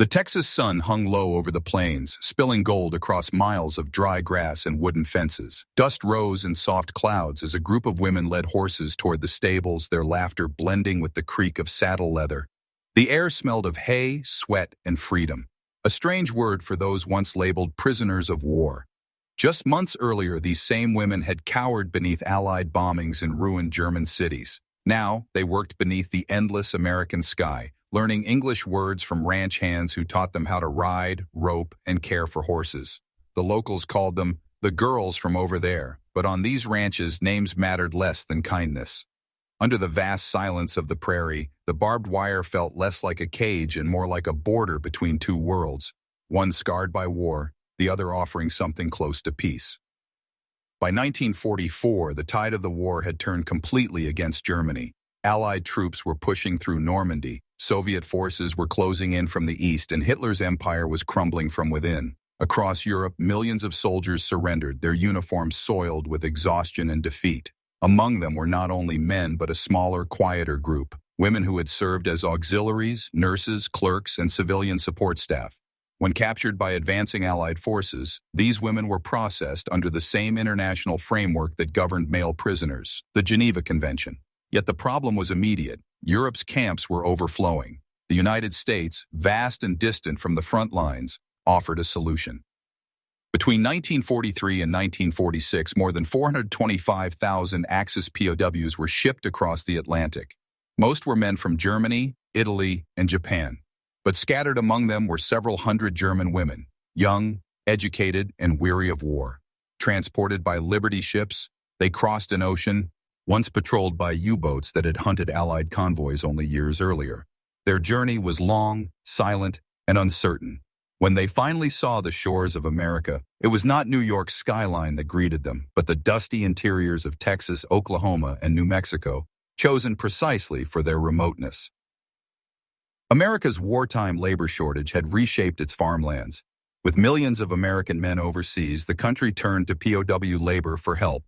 The Texas sun hung low over the plains, spilling gold across miles of dry grass and wooden fences. Dust rose in soft clouds as a group of women led horses toward the stables, their laughter blending with the creak of saddle leather. The air smelled of hay, sweat, and freedom, a strange word for those once labeled prisoners of war. Just months earlier, these same women had cowered beneath Allied bombings in ruined German cities. Now, they worked beneath the endless American sky, learning English words from ranch hands who taught them how to ride, rope, and care for horses. The locals called them the girls from over there, but on these ranches, names mattered less than kindness. Under the vast silence of the prairie, the barbed wire felt less like a cage and more like a border between two worlds, one scarred by war, the other offering something close to peace. By 1944, the tide of the war had turned completely against Germany. Allied troops were pushing through Normandy, Soviet forces were closing in from the east, and Hitler's empire was crumbling from within. Across Europe, millions of soldiers surrendered, their uniforms soiled with exhaustion and defeat. Among them were not only men but a smaller, quieter group, women who had served as auxiliaries, nurses, clerks, and civilian support staff. When captured by advancing Allied forces, these women were processed under the same international framework that governed male prisoners, the Geneva Convention. Yet the problem was immediate. Europe's camps were overflowing. The United States, vast and distant from the front lines, offered a solution. Between 1943 and 1946, more than 425,000 Axis POWs were shipped across the Atlantic. Most were men from Germany, Italy, and Japan. But scattered among them were several hundred German women, young, educated, and weary of war. Transported by Liberty ships, they crossed an ocean once patrolled by U-boats that had hunted Allied convoys only years earlier. Their journey was long, silent, and uncertain. When they finally saw the shores of America, it was not New York's skyline that greeted them, but the dusty interiors of Texas, Oklahoma, and New Mexico, chosen precisely for their remoteness. America's wartime labor shortage had reshaped its farmlands. With millions of American men overseas, the country turned to POW labor for help.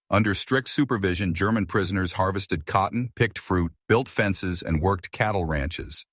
Under strict supervision, German prisoners harvested cotton, picked fruit, built fences, and worked cattle ranches.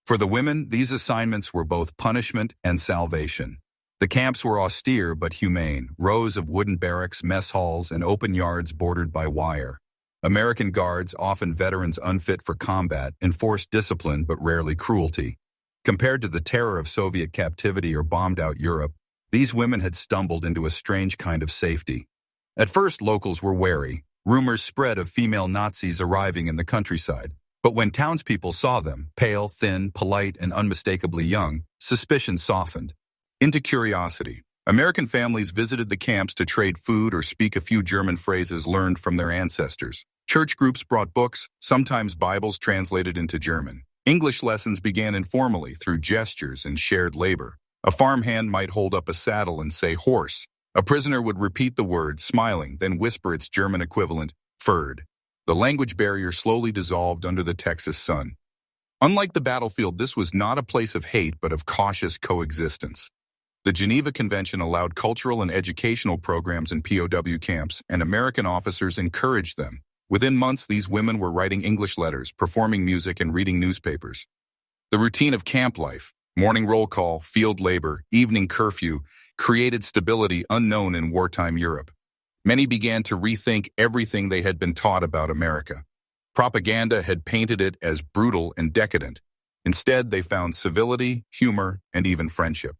For the women, these assignments were both punishment and salvation. The camps were austere but humane, rows of wooden barracks, mess halls, and open yards bordered by wire. American guards, often veterans unfit for combat, enforced discipline but rarely cruelty. Compared to the terror of Soviet captivity or bombed-out Europe, these women had stumbled into a strange kind of safety. At first, locals were wary. Rumors spread of female Nazis arriving in the countryside. But when townspeople saw them, pale, thin, polite, and unmistakably young, suspicion softened into curiosity. American families visited the camps to trade food or speak a few German phrases learned from their ancestors. Church groups brought books, sometimes Bibles translated into German. English lessons began informally through gestures and shared labor. A farmhand might hold up a saddle and say horse. A prisoner would repeat the word, smiling, then whisper its German equivalent, Pferd. The language barrier slowly dissolved under the Texas sun. Unlike the battlefield, this was not a place of hate but of cautious coexistence. The Geneva Convention allowed cultural and educational programs in POW camps, and American officers encouraged them. Within months, these women were writing English letters, performing music, and reading newspapers. The routine of camp life, morning roll call, field labor, evening curfew, created stability unknown in wartime Europe. Many began to rethink everything they had been taught about America. Propaganda had painted it as brutal and decadent. Instead, they found civility, humor, and even friendship.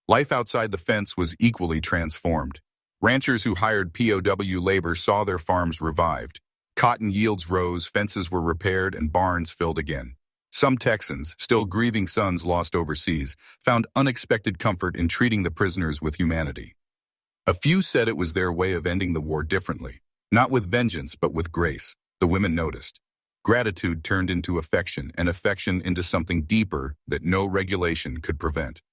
Life outside the fence was equally transformed. Ranchers who hired POW labor saw their farms revived. Cotton yields rose, fences were repaired, and barns filled again. Some Texans, still grieving sons lost overseas, found unexpected comfort in treating the prisoners with humanity. A few said it was their way of ending the war differently, not with vengeance but with grace. The women noticed. Gratitude turned into affection, and affection into something deeper that no regulation could prevent.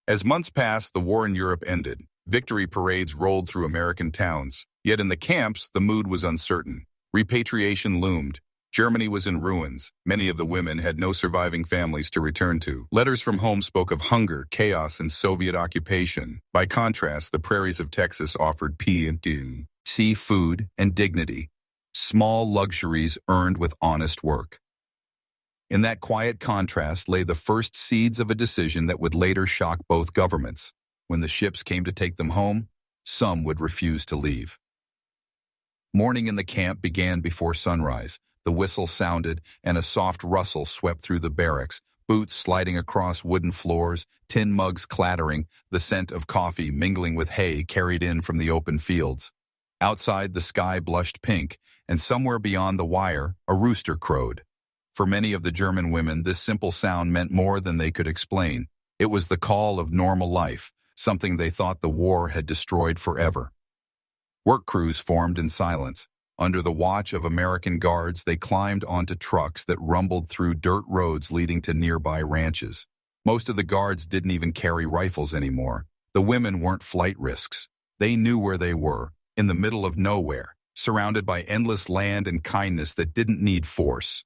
As months passed, the war in Europe ended. Victory parades rolled through American towns. Yet in the camps, the mood was uncertain. Repatriation loomed. Germany was in ruins. Many of the women had no surviving families to return to. Letters from home spoke of hunger, chaos, and Soviet occupation. By contrast, the prairies of Texas offered sea food and dignity, small luxuries earned with honest work. In that quiet contrast lay the first seeds of a decision that would later shock both governments. When the ships came to take them home, some would refuse to leave. Morning in the camp began before sunrise. The whistle sounded, and a soft rustle swept through the barracks, boots sliding across wooden floors, tin mugs clattering, the scent of coffee mingling with hay carried in from the open fields. Outside, the sky blushed pink, and somewhere beyond the wire, a rooster crowed. For many of the German women, this simple sound meant more than they could explain. It was the call of normal life, something they thought the war had destroyed forever. Work crews formed in silence. Under the watch of American guards, they climbed onto trucks that rumbled through dirt roads leading to nearby ranches. Most of the guards didn't even carry rifles anymore. The women weren't flight risks. They knew where they were, in the middle of nowhere, surrounded by endless land and kindness that didn't need force.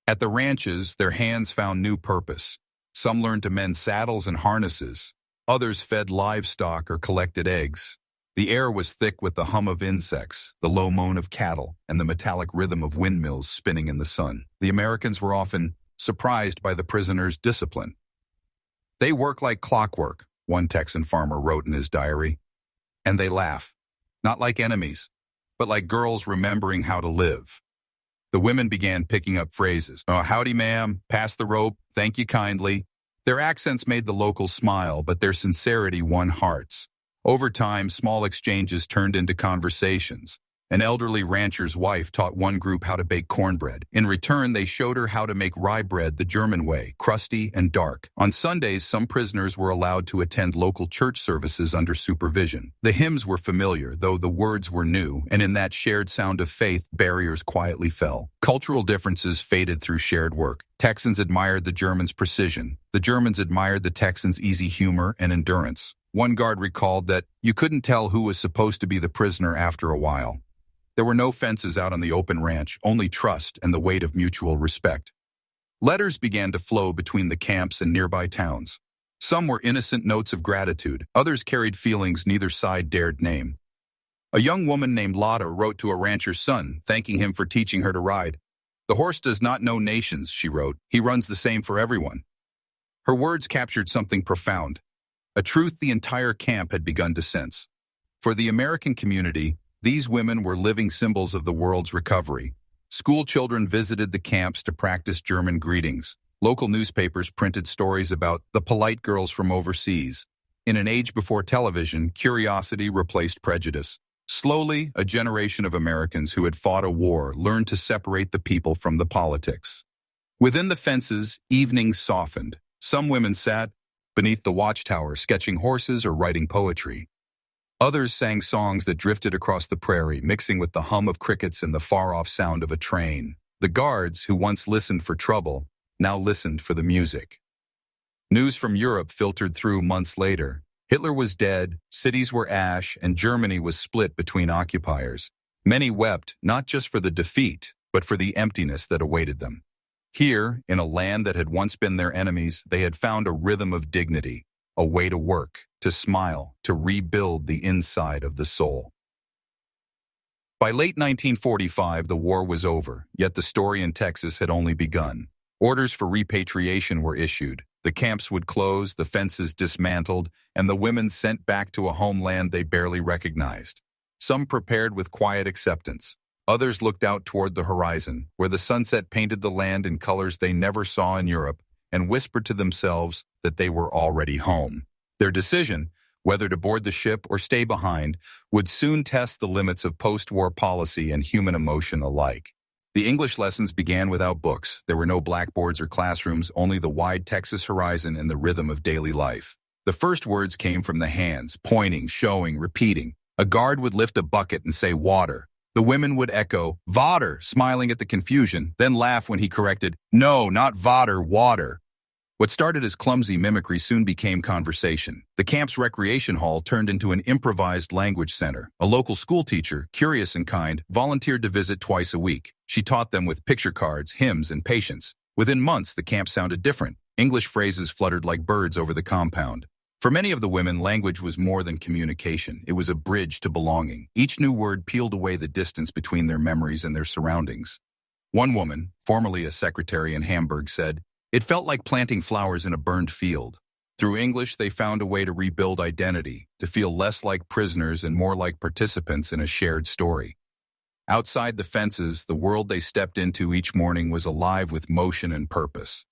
At the ranches, their hands found new purpose. Some learned to mend saddles and harnesses. Others fed livestock or collected eggs. The air was thick with the hum of insects, the low moan of cattle, and the metallic rhythm of windmills spinning in the sun. The Americans were often surprised by the prisoners' discipline. "They work like clockwork," one Texan farmer wrote in his diary. "And they laugh, not like enemies, but like girls remembering how to live." The women began picking up phrases. "Oh, howdy, ma'am, pass the rope, thank you kindly." Their accents made the locals smile, but their sincerity won hearts. Over time, small exchanges turned into conversations. An elderly rancher's wife taught one group how to bake cornbread. In return, they showed her how to make rye bread the German way, crusty and dark. On Sundays, some prisoners were allowed to attend local church services under supervision. The hymns were familiar, though the words were new, and in that shared sound of faith, barriers quietly fell. Cultural differences faded through shared work. Texans admired the Germans' precision. The Germans admired the Texans' easy humor and endurance. One guard recalled that you couldn't tell who was supposed to be the prisoner after a while. There were no fences out on the open ranch, only trust and the weight of mutual respect. Letters began to flow between the camps and nearby towns. Some were innocent notes of gratitude, others carried feelings neither side dared name. A young woman named Lotta wrote to a rancher's son, thanking him for teaching her to ride. "The horse does not know nations," she wrote. "He runs the same for everyone." Her words captured something profound, a truth the entire camp had begun to sense. For the American community, these women were living symbols of the world's recovery. School children visited the camps to practice German greetings. Local newspapers printed stories about the polite girls from overseas. In an age before television, curiosity replaced prejudice. Slowly, a generation of Americans who had fought a war learned to separate the people from the politics. Within the fences, evenings softened. Some women sat beneath the watchtower, sketching horses or writing poetry. Others sang songs that drifted across the prairie, mixing with the hum of crickets and the far-off sound of a train. The guards, who once listened for trouble, now listened for the music. News from Europe filtered through months later. Hitler was dead, cities were ash, and Germany was split between occupiers. Many wept, not just for the defeat, but for the emptiness that awaited them. Here, in a land that had once been their enemies, they had found a rhythm of dignity, a way to work, to smile, to rebuild the inside of the soul. By late 1945, the war was over, yet the story in Texas had only begun. Orders for repatriation were issued. The camps would close, the fences dismantled, and the women sent back to a homeland they barely recognized. Some prepared with quiet acceptance. Others looked out toward the horizon, where the sunset painted the land in colors they never saw in Europe, and whispered to themselves that they were already home. Their decision, whether to board the ship or stay behind, would soon test the limits of post-war policy and human emotion alike. The English lessons began without books. There were no blackboards or classrooms, only the wide Texas horizon and the rhythm of daily life. The first words came from the hands, pointing, showing, repeating. A guard would lift a bucket and say, "Water." The women would echo, "Vater," smiling at the confusion, then laugh when he corrected, "No, not Vater, water." What started as clumsy mimicry soon became conversation. The camp's recreation hall turned into an improvised language center. A local school teacher, curious and kind, volunteered to visit twice a week. She taught them with picture cards, hymns, and patience. Within months, the camp sounded different. English phrases fluttered like birds over the compound. For many of the women, language was more than communication. It was a bridge to belonging. Each new word peeled away the distance between their memories and their surroundings. One woman, formerly a secretary in Hamburg, said, "It felt like planting flowers in a burned field." Through English, they found a way to rebuild identity, to feel less like prisoners and more like participants in a shared story. Outside the fences, the world they stepped into each morning was alive with motion and purpose.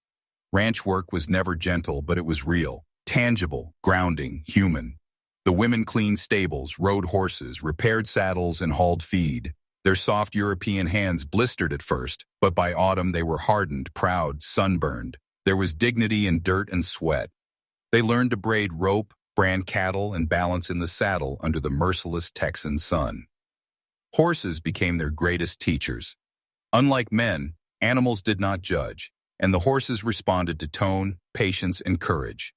Ranch work was never gentle, but it was real, tangible, grounding, human. The women cleaned stables, rode horses, repaired saddles, and hauled feed. Their soft European hands blistered at first, but by autumn they were hardened, proud, sunburned. There was dignity in dirt and sweat. They learned to braid rope, brand cattle, and balance in the saddle under the merciless Texan sun. Horses became their greatest teachers. Unlike men, animals did not judge, and the horses responded to tone, patience, and courage.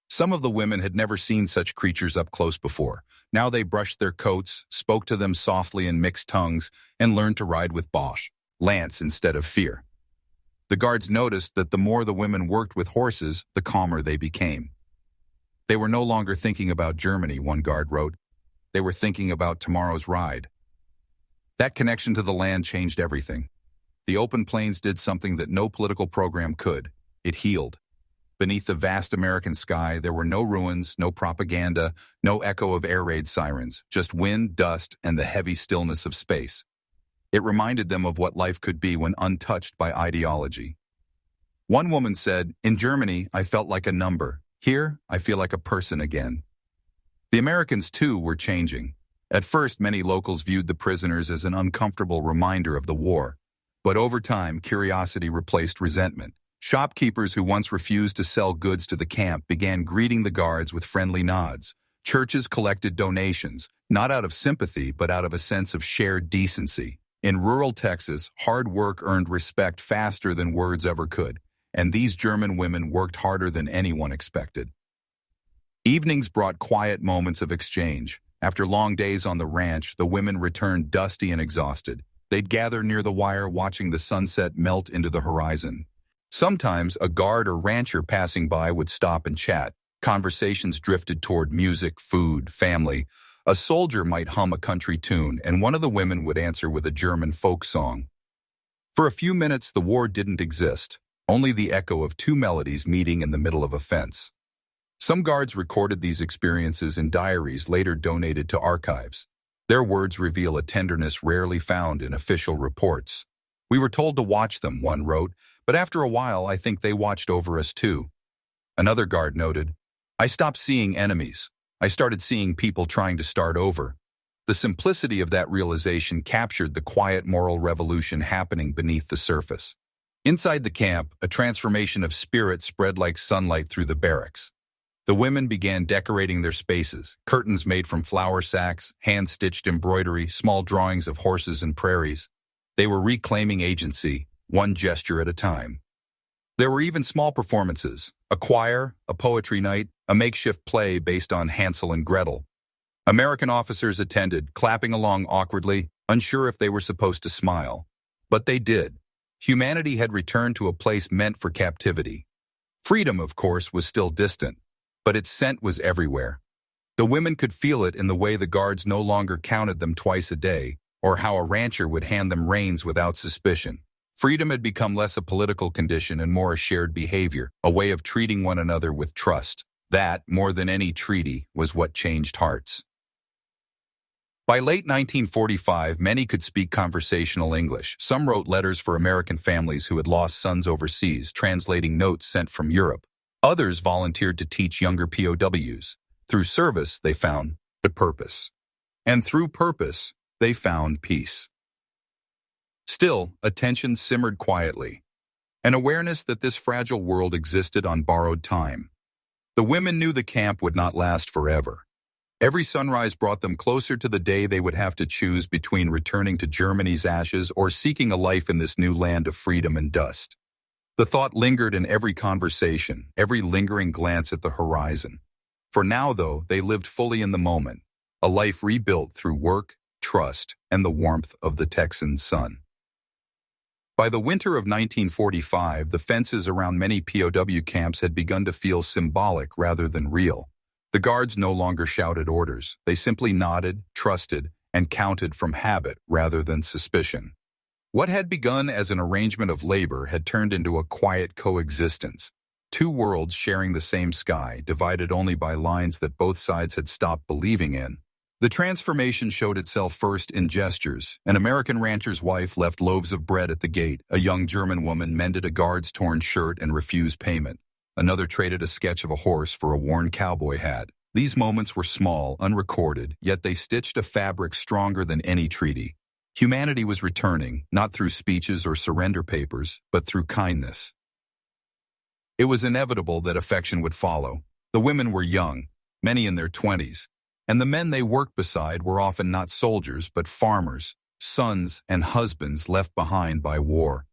Some of the women had never seen such creatures up close before. Now they brushed their coats, spoke to them softly in mixed tongues, and learned to ride with Bosch, Lance instead of fear. The guards noticed that the more the women worked with horses, the calmer they became. They were no longer thinking about Germany, one guard wrote. They were thinking about tomorrow's ride. That connection to the land changed everything. The open plains did something that no political program could. It healed. Beneath the vast American sky, there were no ruins, no propaganda, no echo of air raid sirens, just wind, dust, and the heavy stillness of space. It reminded them of what life could be when untouched by ideology. One woman said, "In Germany, I felt like a number. Here, I feel like a person again." The Americans, too, were changing. At first, many locals viewed the prisoners as an uncomfortable reminder of the war. But over time, curiosity replaced resentment. Shopkeepers who once refused to sell goods to the camp began greeting the guards with friendly nods. Churches collected donations, not out of sympathy, but out of a sense of shared decency. In rural Texas, hard work earned respect faster than words ever could, and these German women worked harder than anyone expected. Evenings brought quiet moments of exchange. After long days on the ranch, the women returned dusty and exhausted. They'd gather near the wire, watching the sunset melt into the horizon. Sometimes a guard or rancher passing by would stop and chat. Conversations drifted toward music, food, family. A soldier might hum a country tune, and one of the women would answer with a German folk song. For a few minutes, the war didn't exist, only the echo of two melodies meeting in the middle of a fence. Some guards recorded these experiences in diaries later donated to archives. Their words reveal a tenderness rarely found in official reports. "We were told to watch them," one wrote, "but after a while I think they watched over us too." Another guard noted, "I stopped seeing enemies. I started seeing people trying to start over." The simplicity of that realization captured the quiet moral revolution happening beneath the surface. Inside the camp, a transformation of spirit spread like sunlight through the barracks. The women began decorating their spaces, curtains made from flour sacks, hand-stitched embroidery, small drawings of horses and prairies. They were reclaiming agency, one gesture at a time. There were even small performances, a choir, a poetry night, a makeshift play based on Hansel and Gretel. American officers attended, clapping along awkwardly, unsure if they were supposed to smile. But they did. Humanity had returned to a place meant for captivity. Freedom, of course, was still distant, but its scent was everywhere. The women could feel it in the way the guards no longer counted them twice a day, or how a rancher would hand them reins without suspicion. Freedom had become less a political condition and more a shared behavior, a way of treating one another with trust. That, more than any treaty, was what changed hearts. By late 1945, many could speak conversational English. Some wrote letters for American families who had lost sons overseas, translating notes sent from Europe. Others volunteered to teach younger POWs. Through service, they found a purpose. And through purpose, they found peace. Still, attention simmered quietly, an awareness that this fragile world existed on borrowed time. The women knew the camp would not last forever. Every sunrise brought them closer to the day they would have to choose between returning to Germany's ashes or seeking a life in this new land of freedom and dust. The thought lingered in every conversation, every lingering glance at the horizon. For now, though, they lived fully in the moment, a life rebuilt through work, trust, and the warmth of the Texan sun. By the winter of 1945, the fences around many POW camps had begun to feel symbolic rather than real. The guards no longer shouted orders. They simply nodded, trusted, and counted from habit rather than suspicion. What had begun as an arrangement of labor had turned into a quiet coexistence. Two worlds sharing the same sky, divided only by lines that both sides had stopped believing in. The transformation showed itself first in gestures. An American rancher's wife left loaves of bread at the gate. A young German woman mended a guard's torn shirt and refused payment. Another traded a sketch of a horse for a worn cowboy hat. These moments were small, unrecorded, yet they stitched a fabric stronger than any treaty. Humanity was returning, not through speeches or surrender papers, but through kindness. It was inevitable that affection would follow. The women were young, many in their 20s, and the men they worked beside were often not soldiers but farmers, sons and husbands left behind by war.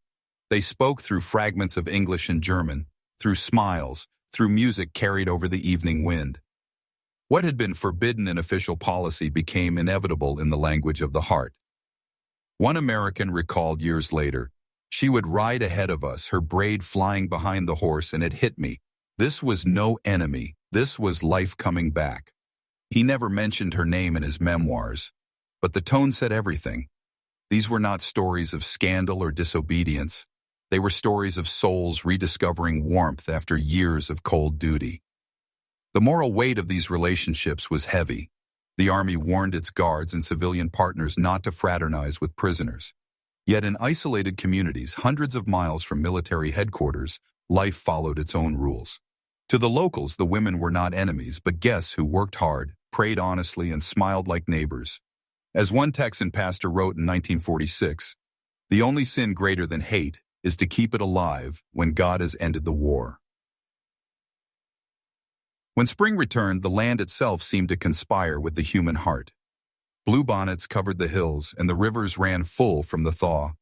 They spoke through fragments of English and German, through smiles, through music carried over the evening wind. What had been forbidden in official policy became inevitable in the language of the heart. One American recalled years later, "She would ride ahead of us, her braid flying behind the horse, and it hit me. This was no enemy. This was life coming back." He never mentioned her name in his memoirs, but the tone said everything. These were not stories of scandal or disobedience. They were stories of souls rediscovering warmth after years of cold duty. The moral weight of these relationships was heavy. The Army warned its guards and civilian partners not to fraternize with prisoners. Yet in isolated communities hundreds of miles from military headquarters, life followed its own rules. To the locals, the women were not enemies, but guests who worked hard, prayed honestly, and smiled like neighbors. As one Texan pastor wrote in 1946, "The only sin greater than hate is to keep it alive when God has ended the war." When spring returned, the land itself seemed to conspire with the human heart. Bluebonnets covered the hills, and the rivers ran full from the thaw.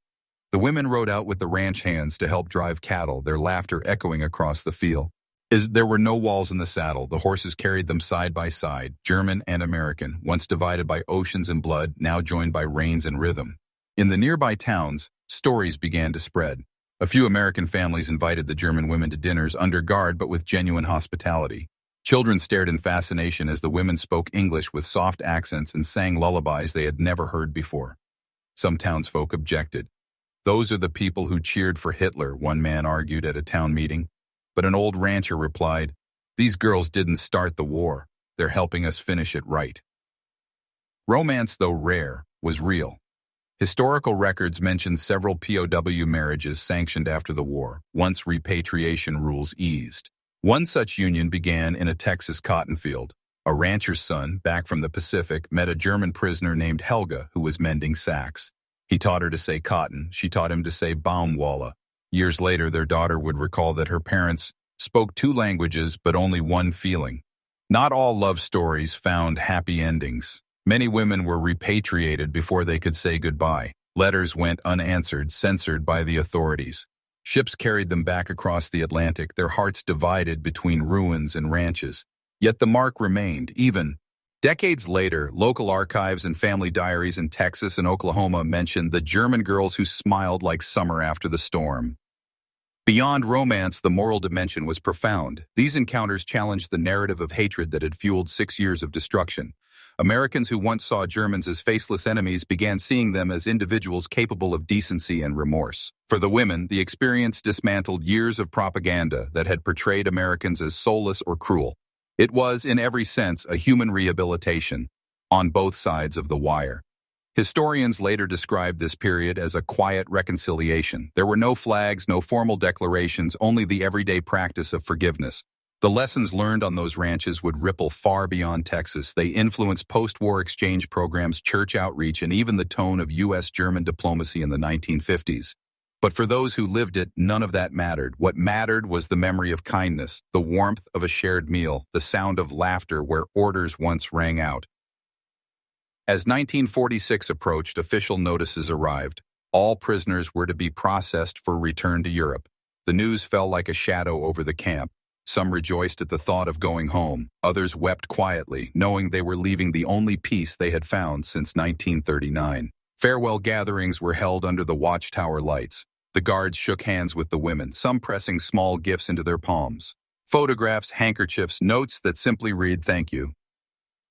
The women rode out with the ranch hands to help drive cattle, their laughter echoing across the field. There were no walls in the saddle. The horses carried them side by side, German and American, once divided by oceans and blood, now joined by reins and rhythm. In the nearby towns, stories began to spread. A few American families invited the German women to dinners under guard but with genuine hospitality. Children stared in fascination as the women spoke English with soft accents and sang lullabies they had never heard before. Some townsfolk objected. "Those are the people who cheered for Hitler," one man argued at a town meeting. But an old rancher replied, "These girls didn't start the war. They're helping us finish it right." Romance, though rare, was real. Historical records mention several POW marriages sanctioned after the war, once repatriation rules eased. One such union began in a Texas cotton field. A rancher's son, back from the Pacific, met a German prisoner named Helga who was mending sacks. He taught her to say cotton. She taught him to say Baumwolle. Years later, their daughter would recall that her parents spoke two languages but only one feeling. Not all love stories found happy endings. Many women were repatriated before they could say goodbye. Letters went unanswered, censored by the authorities. Ships carried them back across the Atlantic, their hearts divided between ruins and ranches. Yet the mark remained, even decades later. Local archives and family diaries in Texas and Oklahoma mentioned the German girls who smiled like summer after the storm. Beyond romance, the moral dimension was profound. These encounters challenged the narrative of hatred that had fueled 6 years of destruction. Americans who once saw Germans as faceless enemies began seeing them as individuals capable of decency and remorse. For the women, the experience dismantled years of propaganda that had portrayed Americans as soulless or cruel. It was, in every sense, a human rehabilitation, on both sides of the wire. Historians later described this period as a quiet reconciliation. There were no flags, no formal declarations, only the everyday practice of forgiveness. The lessons learned on those ranches would ripple far beyond Texas. They influenced post-war exchange programs, church outreach, and even the tone of U.S.-German diplomacy in the 1950s. But for those who lived it, none of that mattered. What mattered was the memory of kindness, the warmth of a shared meal, the sound of laughter where orders once rang out. As 1946 approached, official notices arrived. All prisoners were to be processed for return to Europe. The news fell like a shadow over the camp. Some rejoiced at the thought of going home. Others wept quietly, knowing they were leaving the only peace they had found since 1939. Farewell gatherings were held under the watchtower lights. The guards shook hands with the women, some pressing small gifts into their palms. Photographs, handkerchiefs, notes that simply read "Thank you."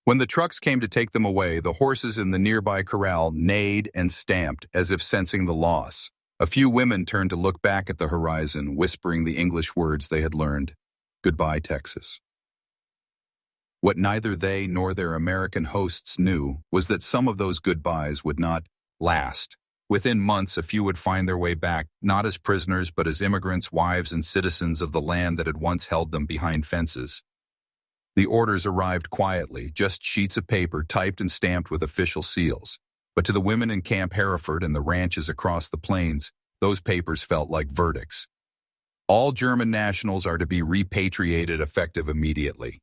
When the trucks came to take them away, the horses in the nearby corral neighed and stamped as if sensing the loss. A few women turned to look back at the horizon, whispering the English words they had learned. Goodbye, Texas. What neither they nor their American hosts knew was that some of those goodbyes would not last. Within months, a few would find their way back, not as prisoners but as immigrants, wives, and citizens of the land that had once held them behind fences. The orders arrived quietly, just sheets of paper typed and stamped with official seals. But to the women in Camp Hereford and the ranches across the plains, those papers felt like verdicts. All German nationals are to be repatriated effective immediately.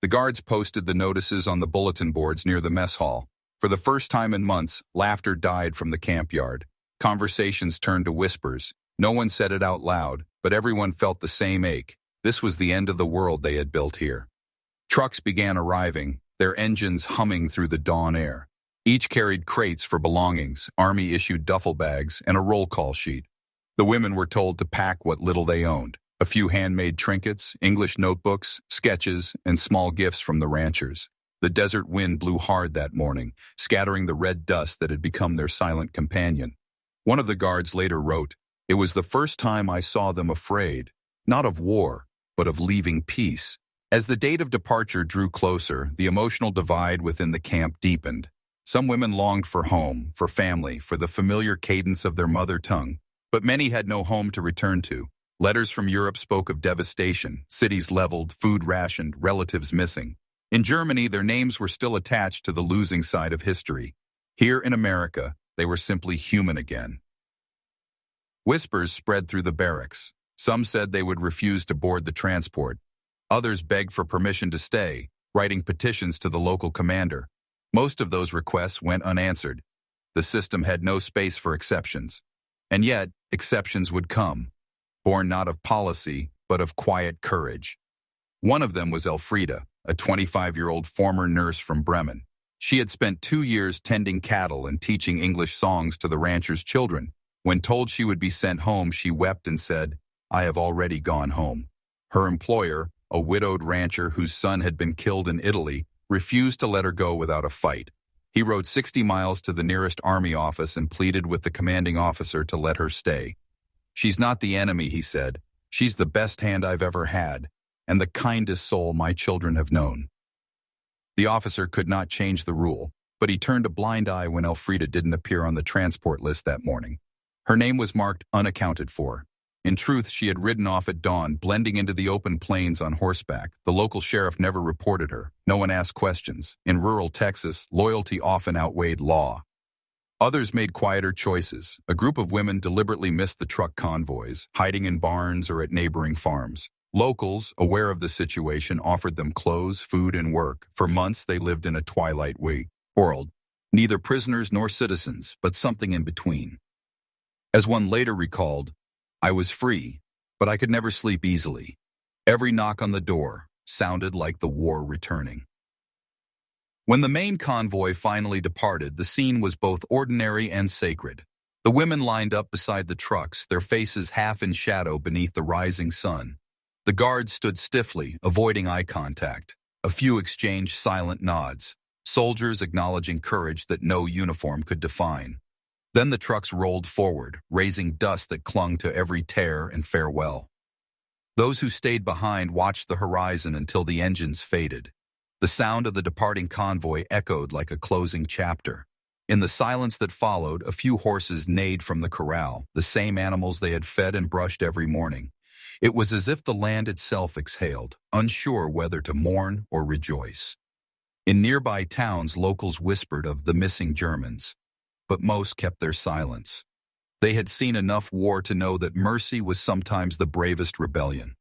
The guards posted the notices on the bulletin boards near the mess hall. For the first time in months, laughter died from the camp yard. Conversations turned to whispers. No one said it out loud, but everyone felt the same ache. This was the end of the world they had built here. Trucks began arriving, their engines humming through the dawn air. Each carried crates for belongings, Army-issued duffel bags, and a roll call sheet. The women were told to pack what little they owned. A few handmade trinkets, English notebooks, sketches, and small gifts from the ranchers. The desert wind blew hard that morning, scattering the red dust that had become their silent companion. One of the guards later wrote, "It was the first time I saw them afraid, not of war, but of leaving peace." As the date of departure drew closer, the emotional divide within the camp deepened. Some women longed for home, for family, for the familiar cadence of their mother tongue, but many had no home to return to. Letters from Europe spoke of devastation, cities leveled, food rationed, relatives missing. In Germany, their names were still attached to the losing side of history. Here in America, they were simply human again. Whispers spread through the barracks. Some said they would refuse to board the transport. Others begged for permission to stay, writing petitions to the local commander. Most of those requests went unanswered. The system had no space for exceptions. And yet, exceptions would come, born not of policy, but of quiet courage. One of them was Elfriede, a 25-year-old former nurse from Bremen. She had spent 2 years tending cattle and teaching English songs to the ranchers' children. When told she would be sent home, she wept and said, "I have already gone home." Her employer, a widowed rancher whose son had been killed in Italy, refused to let her go without a fight. He rode 60 miles to the nearest army office and pleaded with the commanding officer to let her stay. "She's not the enemy," he said. "She's the best hand I've ever had, and the kindest soul my children have known." The officer could not change the rule, but he turned a blind eye when Elfriede didn't appear on the transport list that morning. Her name was marked unaccounted for. In truth, she had ridden off at dawn, blending into the open plains on horseback. The local sheriff never reported her. No one asked questions. In rural Texas, loyalty often outweighed law. Others made quieter choices. A group of women deliberately missed the truck convoys, hiding in barns or at neighboring farms. Locals, aware of the situation, offered them clothes, food, and work. For months, they lived in a twilight world. Neither prisoners nor citizens, but something in between. As one later recalled, "I was free, but I could never sleep easily. Every knock on the door sounded like the war returning." When the main convoy finally departed, the scene was both ordinary and sacred. The women lined up beside the trucks, their faces half in shadow beneath the rising sun. The guards stood stiffly, avoiding eye contact. A few exchanged silent nods, soldiers acknowledging courage that no uniform could define. Then the trucks rolled forward, raising dust that clung to every tear and farewell. Those who stayed behind watched the horizon until the engines faded. The sound of the departing convoy echoed like a closing chapter. In the silence that followed, a few horses neighed from the corral, the same animals they had fed and brushed every morning. It was as if the land itself exhaled, unsure whether to mourn or rejoice. In nearby towns, locals whispered of the missing Germans, but most kept their silence. They had seen enough war to know that mercy was sometimes the bravest rebellion.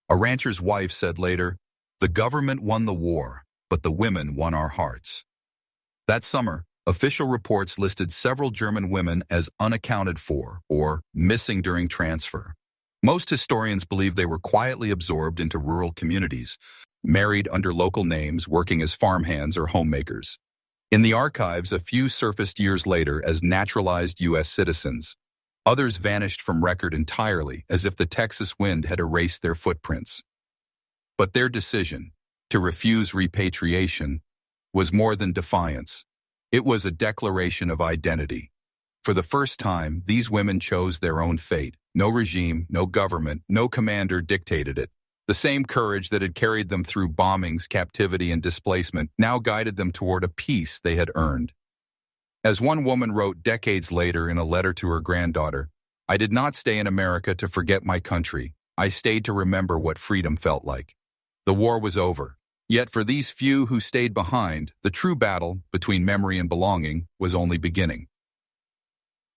A rancher's wife said later, "The government won the war, but the women won our hearts." That summer, official reports listed several German women as unaccounted for or missing during transfer. Most historians believe they were quietly absorbed into rural communities, married under local names, working as farmhands or homemakers. In the archives, a few surfaced years later as naturalized U.S. citizens. Others vanished from record entirely, as if the Texas wind had erased their footprints. But their decision, to refuse repatriation, was more than defiance. It was a declaration of identity. For the first time, these women chose their own fate. No regime, no government, no commander dictated it. The same courage that had carried them through bombings, captivity, and displacement now guided them toward a peace they had earned. As one woman wrote decades later in a letter to her granddaughter, "I did not stay in America to forget my country. I stayed to remember what freedom felt like." The war was over. Yet for these few who stayed behind, the true battle between memory and belonging was only beginning.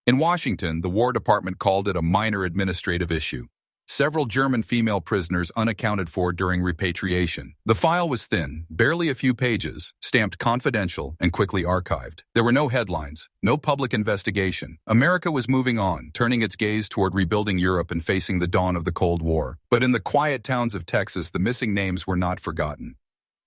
In Washington, the War Department called it a minor administrative issue. Several German female prisoners unaccounted for during repatriation. The file was thin, barely a few pages, stamped confidential and quickly archived. There were no headlines, no public investigation. America was moving on, turning its gaze toward rebuilding Europe and facing the dawn of the Cold War. But in the quiet towns of Texas, the missing names were not forgotten.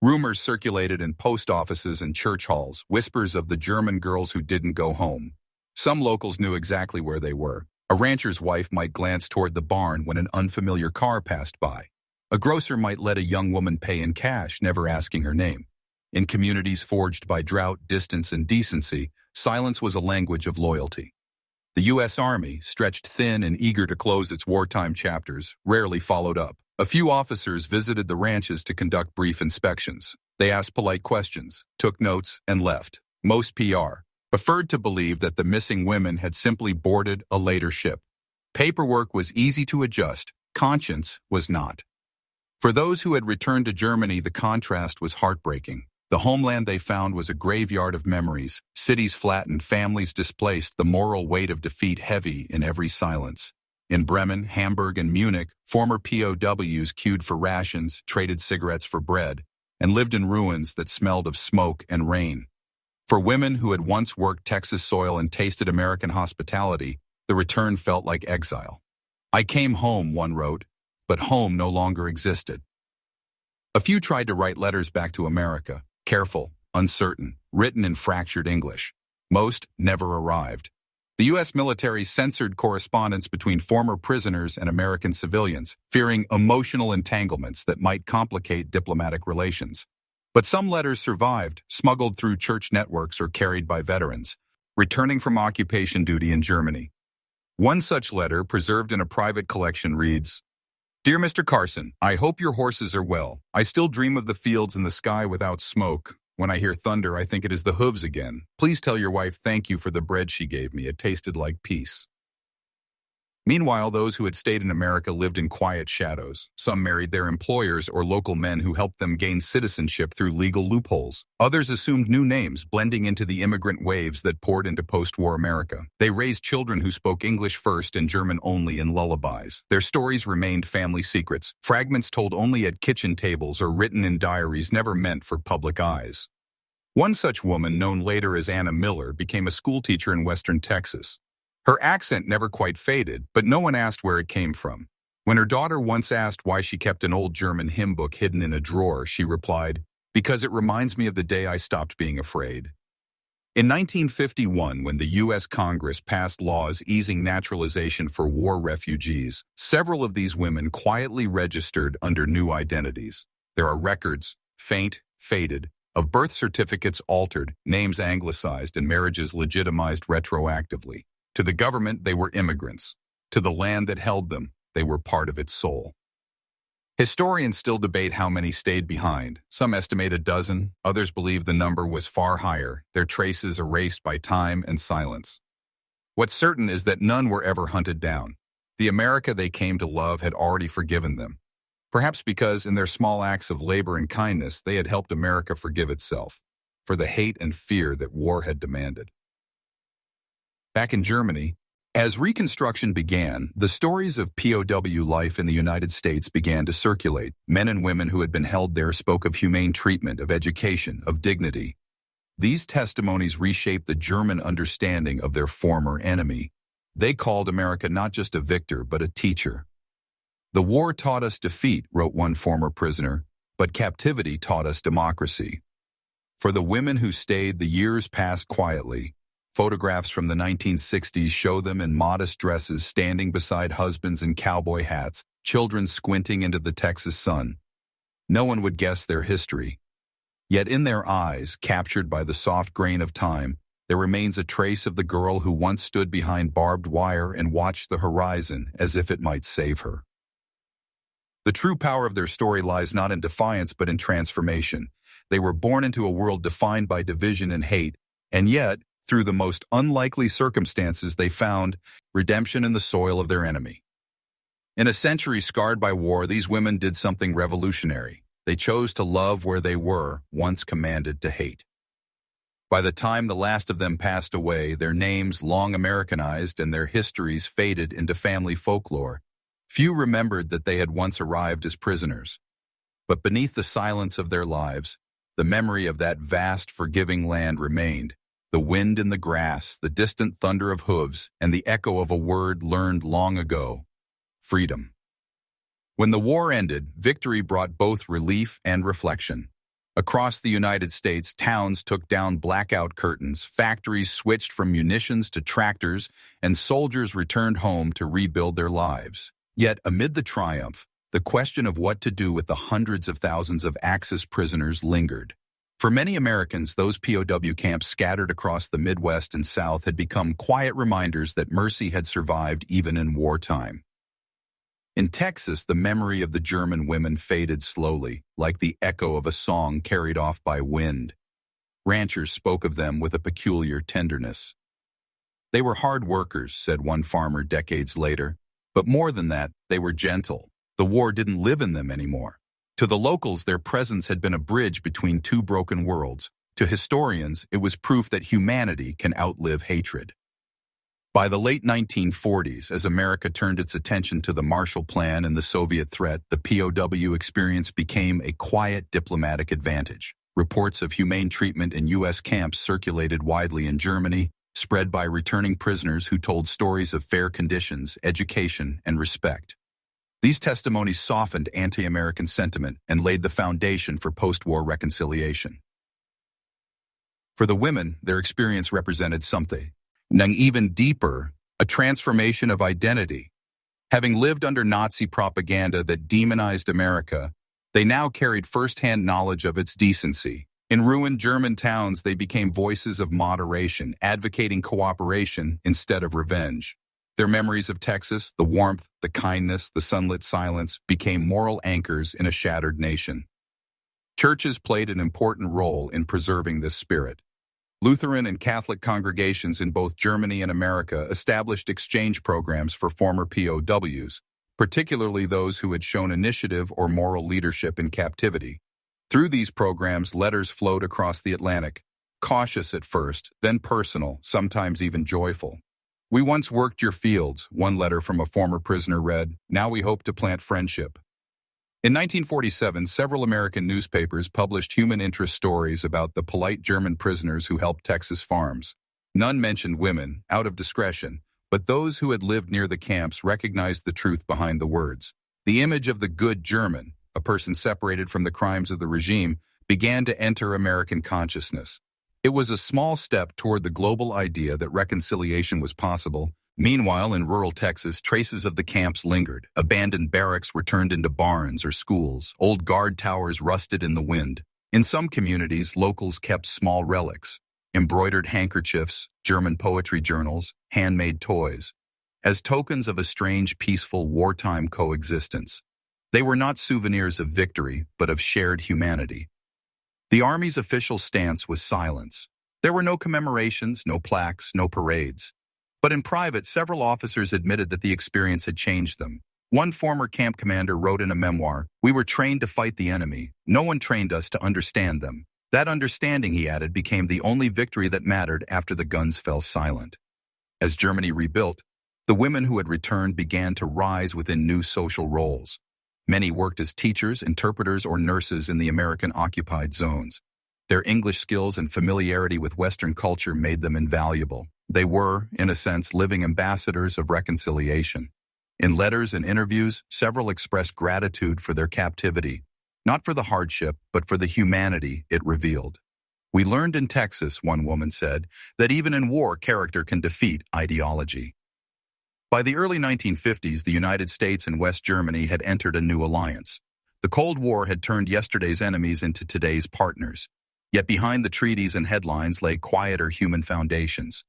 Rumors circulated in post offices and church halls, whispers of the German girls who didn't go home. Some locals knew exactly where they were. A rancher's wife might glance toward the barn when an unfamiliar car passed by. A grocer might let a young woman pay in cash, never asking her name. In communities forged by drought, distance, and decency, silence was a language of loyalty. The U.S. Army, stretched thin and eager to close its wartime chapters, rarely followed up. A few officers visited the ranches to conduct brief inspections. They asked polite questions, took notes, and left. Most PR preferred to believe that the missing women had simply boarded a later ship. Paperwork was easy to adjust, conscience was not. For those who had returned to Germany, the contrast was heartbreaking. The homeland they found was a graveyard of memories, cities flattened, families displaced, the moral weight of defeat heavy in every silence. In Bremen, Hamburg, and Munich, former POWs queued for rations, traded cigarettes for bread, and lived in ruins that smelled of smoke and rain. For women who had once worked Texas soil and tasted American hospitality, the return felt like exile. "I came home," one wrote, but home no longer existed. A few tried to write letters back to America, careful, uncertain, written in fractured English. Most never arrived. The U.S. military censored correspondence between former prisoners and American civilians, fearing emotional entanglements that might complicate diplomatic relations. But some letters survived, smuggled through church networks or carried by veterans, returning from occupation duty in Germany. One such letter, preserved in a private collection, reads, "Dear Mr. Carson, I hope your horses are well. I still dream of the fields and the sky without smoke. When I hear thunder, I think it is the hooves again. Please tell your wife thank you for the bread she gave me. It tasted like peace." Meanwhile, those who had stayed in America lived in quiet shadows. Some married their employers or local men who helped them gain citizenship through legal loopholes. Others assumed new names, blending into the immigrant waves that poured into post-war America. They raised children who spoke English first and German only in lullabies. Their stories remained family secrets, fragments told only at kitchen tables or written in diaries never meant for public eyes. One such woman, known later as Anna Miller, became a schoolteacher in western Texas. Her accent never quite faded, but no one asked where it came from. When her daughter once asked why she kept an old German hymn book hidden in a drawer, she replied, "Because it reminds me of the day I stopped being afraid." In 1951, when the U.S. Congress passed laws easing naturalization for war refugees, several of these women quietly registered under new identities. There are records, faint, faded, of birth certificates altered, names anglicized, and marriages legitimized retroactively. To the government, they were immigrants. To the land that held them, they were part of its soul. Historians still debate how many stayed behind. Some estimate a dozen, others believe the number was far higher, their traces erased by time and silence. What's certain is that none were ever hunted down. The America they came to love had already forgiven them. Perhaps because in their small acts of labor and kindness, they had helped America forgive itself for the hate and fear that war had demanded. Back in Germany, as Reconstruction began, the stories of POW life in the United States began to circulate. Men and women who had been held there spoke of humane treatment, of education, of dignity. These testimonies reshaped the German understanding of their former enemy. They called America not just a victor, but a teacher. "The war taught us defeat," wrote one former prisoner, "but captivity taught us democracy." For the women who stayed, the years passed quietly. Photographs from the 1960s show them in modest dresses standing beside husbands in cowboy hats, children squinting into the Texas sun. No one would guess their history. Yet in their eyes, captured by the soft grain of time, there remains a trace of the girl who once stood behind barbed wire and watched the horizon as if it might save her. The true power of their story lies not in defiance but in transformation. They were born into a world defined by division and hate, and yet, through the most unlikely circumstances, they found redemption in the soil of their enemy. In a century scarred by war, these women did something revolutionary. They chose to love where they were, once commanded to hate. By the time the last of them passed away, their names long Americanized and their histories faded into family folklore. Few remembered that they had once arrived as prisoners. But beneath the silence of their lives, the memory of that vast, forgiving land remained. The wind in the grass, the distant thunder of hooves, and the echo of a word learned long ago: freedom. When the war ended, victory brought both relief and reflection. Across the United States, towns took down blackout curtains, factories switched from munitions to tractors, and soldiers returned home to rebuild their lives. Yet, amid the triumph, the question of what to do with the hundreds of thousands of Axis prisoners lingered. For many Americans, those POW camps scattered across the Midwest and South had become quiet reminders that mercy had survived even in wartime. In Texas, the memory of the German women faded slowly, like the echo of a song carried off by wind. Ranchers spoke of them with a peculiar tenderness. They were hard workers, said one farmer decades later, but more than that, they were gentle. The war didn't live in them anymore. To the locals, their presence had been a bridge between two broken worlds. To historians, it was proof that humanity can outlive hatred. By the late 1940s, as America turned its attention to the Marshall Plan and the Soviet threat, the POW experience became a quiet diplomatic advantage. Reports of humane treatment in U.S. camps circulated widely in Germany, spread by returning prisoners who told stories of fair conditions, education, and respect. These testimonies softened anti-American sentiment and laid the foundation for post-war reconciliation. For the women, their experience represented something even deeper, a transformation of identity. Having lived under Nazi propaganda that demonized America, they now carried first-hand knowledge of its decency. In ruined German towns, they became voices of moderation, advocating cooperation instead of revenge. Their memories of Texas, the warmth, the kindness, the sunlit silence, became moral anchors in a shattered nation. Churches played an important role in preserving this spirit. Lutheran and Catholic congregations in both Germany and America established exchange programs for former POWs, particularly those who had shown initiative or moral leadership in captivity. Through these programs, letters flowed across the Atlantic, cautious at first, then personal, sometimes even joyful. "We once worked your fields," one letter from a former prisoner read. "Now we hope to plant friendship." In 1947, several American newspapers published human interest stories about the polite German prisoners who helped Texas farms. None mentioned women, out of discretion, but those who had lived near the camps recognized the truth behind the words. The image of the good German, a person separated from the crimes of the regime, began to enter American consciousness. It was a small step toward the global idea that reconciliation was possible. Meanwhile, in rural Texas, traces of the camps lingered. Abandoned barracks were turned into barns or schools. Old guard towers rusted in the wind. In some communities, locals kept small relics: embroidered handkerchiefs, German poetry journals, handmade toys, as tokens of a strange, peaceful, wartime coexistence. They were not souvenirs of victory, but of shared humanity. The Army's official stance was silence. There were no commemorations, no plaques, no parades. But in private, several officers admitted that the experience had changed them. One former camp commander wrote in a memoir, "We were trained to fight the enemy. No one trained us to understand them." That understanding, he added, became the only victory that mattered after the guns fell silent. As Germany rebuilt, the women who had returned began to rise within new social roles. Many worked as teachers, interpreters, or nurses in the American-occupied zones. Their English skills and familiarity with Western culture made them invaluable. They were, in a sense, living ambassadors of reconciliation. In letters and interviews, several expressed gratitude for their captivity, not for the hardship, but for the humanity it revealed. "We learned in Texas," one woman said, "that even in war, character can defeat ideology." By the early 1950s, the United States and West Germany had entered a new alliance. The Cold War had turned yesterday's enemies into today's partners. Yet behind the treaties and headlines lay quieter human foundations,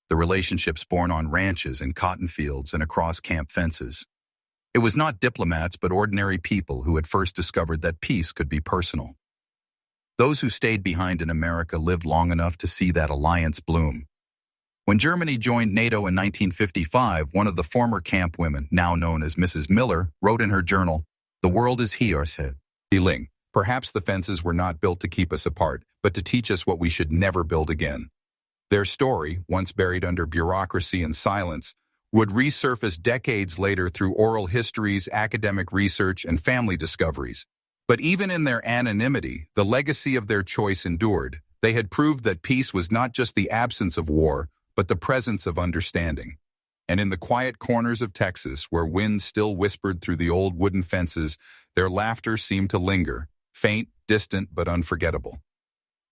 the relationships born on ranches and cotton fields and across camp fences. It was not diplomats but ordinary people who had first discovered that peace could be personal. Those who stayed behind in America lived long enough to see that alliance bloom. When Germany joined NATO in 1955, one of the former camp women, now known as Mrs. Miller, wrote in her journal, "The world is here, healing. Perhaps the fences were not built to keep us apart, but to teach us what we should never build again." Their story, once buried under bureaucracy and silence, would resurface decades later through oral histories, academic research, and family discoveries. But even in their anonymity, the legacy of their choice endured. They had proved that peace was not just the absence of war, but the presence of understanding. And in the quiet corners of Texas, where winds still whispered through the old wooden fences, their laughter seemed to linger, faint, distant, but unforgettable.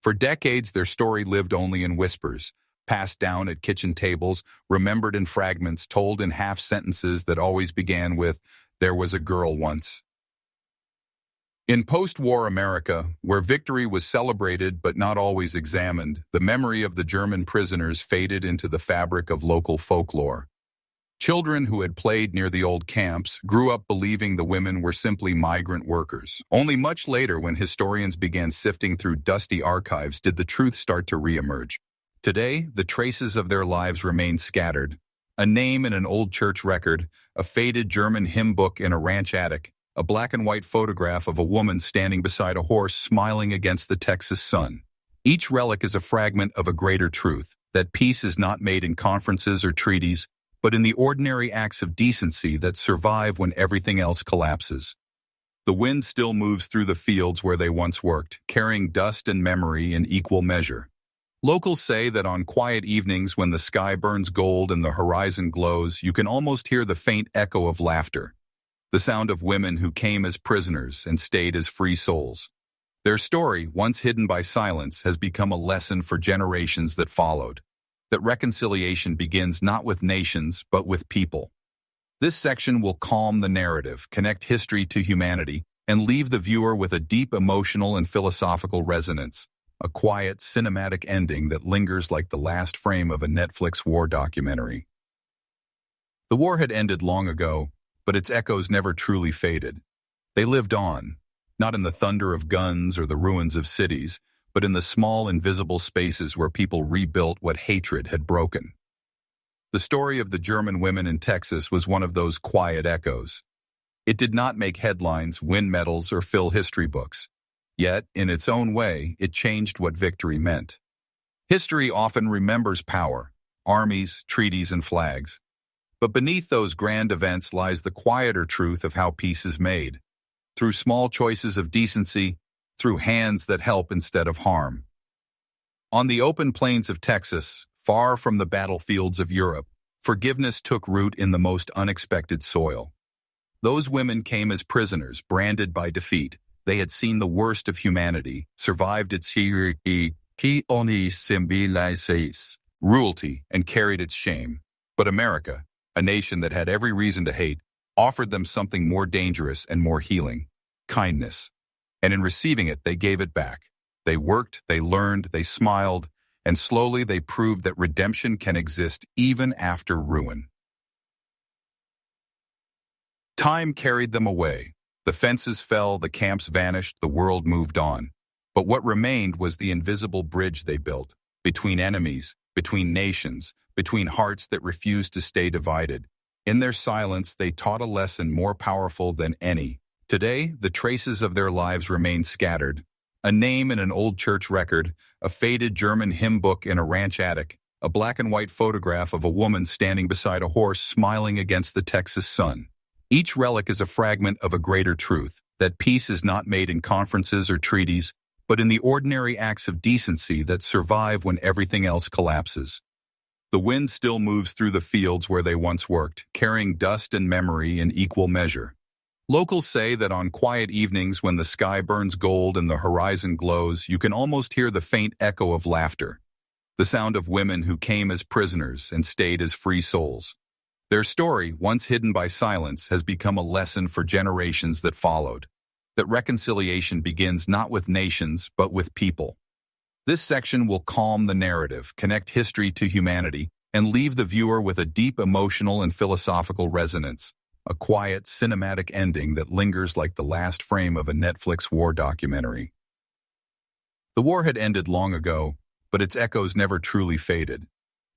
For decades, their story lived only in whispers, passed down at kitchen tables, remembered in fragments, told in half-sentences that always began with, "There was a girl once." In post-war America, where victory was celebrated but not always examined, the memory of the German prisoners faded into the fabric of local folklore. Children who had played near the old camps grew up believing the women were simply migrant workers. Only much later, when historians began sifting through dusty archives, did the truth start to reemerge. Today, the traces of their lives remain scattered. A name in an old church record, a faded German hymn book in a ranch attic, a black and white photograph of a woman standing beside a horse smiling against the Texas sun. Each relic is a fragment of a greater truth, that peace is not made in conferences or treaties, but in the ordinary acts of decency that survive when everything else collapses. The wind still moves through the fields where they once worked, carrying dust and memory in equal measure. Locals say that on quiet evenings when the sky burns gold and the horizon glows, you can almost hear the faint echo of laughter. The sound of women who came as prisoners and stayed as free souls. Their story, once hidden by silence, has become a lesson for generations that followed. That reconciliation begins not with nations, but with people. This section will calm the narrative, connect history to humanity, and leave the viewer with a deep emotional and philosophical resonance. A quiet, cinematic ending that lingers like the last frame of a Netflix war documentary. The war had ended long ago, but its echoes never truly faded. They lived on, not in the thunder of guns or the ruins of cities, but in the small, invisible spaces where people rebuilt what hatred had broken. The story of the German women in Texas was one of those quiet echoes. It did not make headlines, win medals, or fill history books. Yet, in its own way, it changed what victory meant. History often remembers power, armies, treaties, and flags. But beneath those grand events lies the quieter truth of how peace is made. Through small choices of decency, through hands that help instead of harm. On the open plains of Texas, far from the battlefields of Europe, forgiveness took root in the most unexpected soil. Those women came as prisoners, branded by defeat. They had seen the worst of humanity, survived its cruelty, and carried its shame. But America, a nation that had every reason to hate, offered them something more dangerous and more healing: kindness. And in receiving it, they gave it back. They worked, they learned, they smiled, and slowly they proved that redemption can exist even after ruin. Time carried them away. The fences fell, the camps vanished, the world moved on. But what remained was the invisible bridge they built, between enemies, between nations, between hearts that refused to stay divided. In their silence, they taught a lesson more powerful than any. Today, the traces of their lives remain scattered. A name in an old church record, a faded German hymn book in a ranch attic, a black and white photograph of a woman standing beside a horse smiling against the Texas sun. Each relic is a fragment of a greater truth, that peace is not made in conferences or treaties, but in the ordinary acts of decency that survive when everything else collapses. The wind still moves through the fields where they once worked, carrying dust and memory in equal measure. Locals say that on quiet evenings when the sky burns gold and the horizon glows, you can almost hear the faint echo of laughter. The sound of women who came as prisoners and stayed as free souls. Their story, once hidden by silence, has become a lesson for generations that followed. That reconciliation begins not with nations, but with people. This section will calm the narrative, connect history to humanity, and leave the viewer with a deep emotional and philosophical resonance, a quiet, cinematic ending that lingers like the last frame of a Netflix war documentary. The war had ended long ago, but its echoes never truly faded.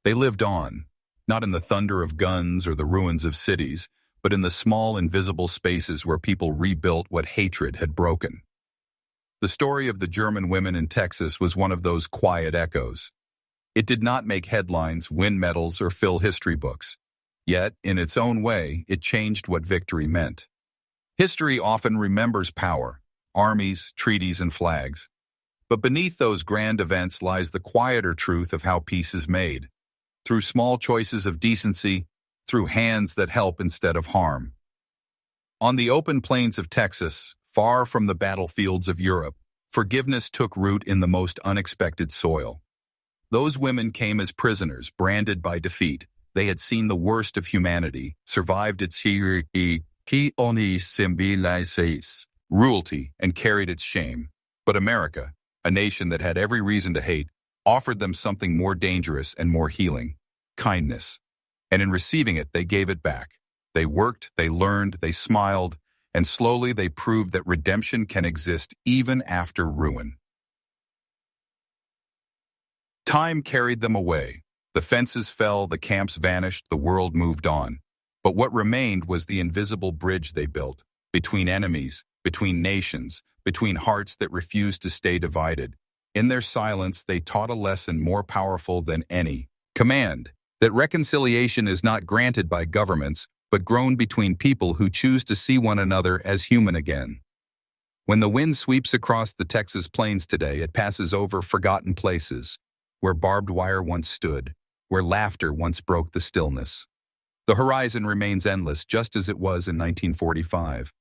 They lived on, not in the thunder of guns or the ruins of cities, but in the small, invisible spaces where people rebuilt what hatred had broken. The story of the German women in Texas was one of those quiet echoes. It did not make headlines, win medals, or fill history books. Yet, in its own way, it changed what victory meant. History often remembers power, armies, treaties, and flags. But beneath those grand events lies the quieter truth of how peace is made. Through small choices of decency, through hands that help instead of harm. On the open plains of Texas, far from the battlefields of Europe, forgiveness took root in the most unexpected soil. Those women came as prisoners, branded by defeat. They had seen the worst of humanity, survived its hierarchy, qui oni symbolises cruelty, and carried its shame. But America, a nation that had every reason to hate, offered them something more dangerous and more healing: kindness. And in receiving it, they gave it back. They worked, they learned, they smiled, and slowly they proved that redemption can exist even after ruin. Time carried them away. The fences fell, the camps vanished, the world moved on. But what remained was the invisible bridge they built, between enemies, between nations, between hearts that refused to stay divided. In their silence, they taught a lesson more powerful than any command, that reconciliation is not granted by governments, but grown between people who choose to see one another as human again. When the wind sweeps across the Texas plains today, it passes over forgotten places, where barbed wire once stood, where laughter once broke the stillness. The horizon remains endless, just as it was in 1945.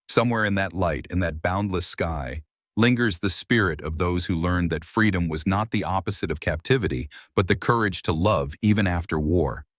Somewhere in that light, in that boundless sky, lingers the spirit of those who learned that freedom was not the opposite of captivity, but the courage to love even after war.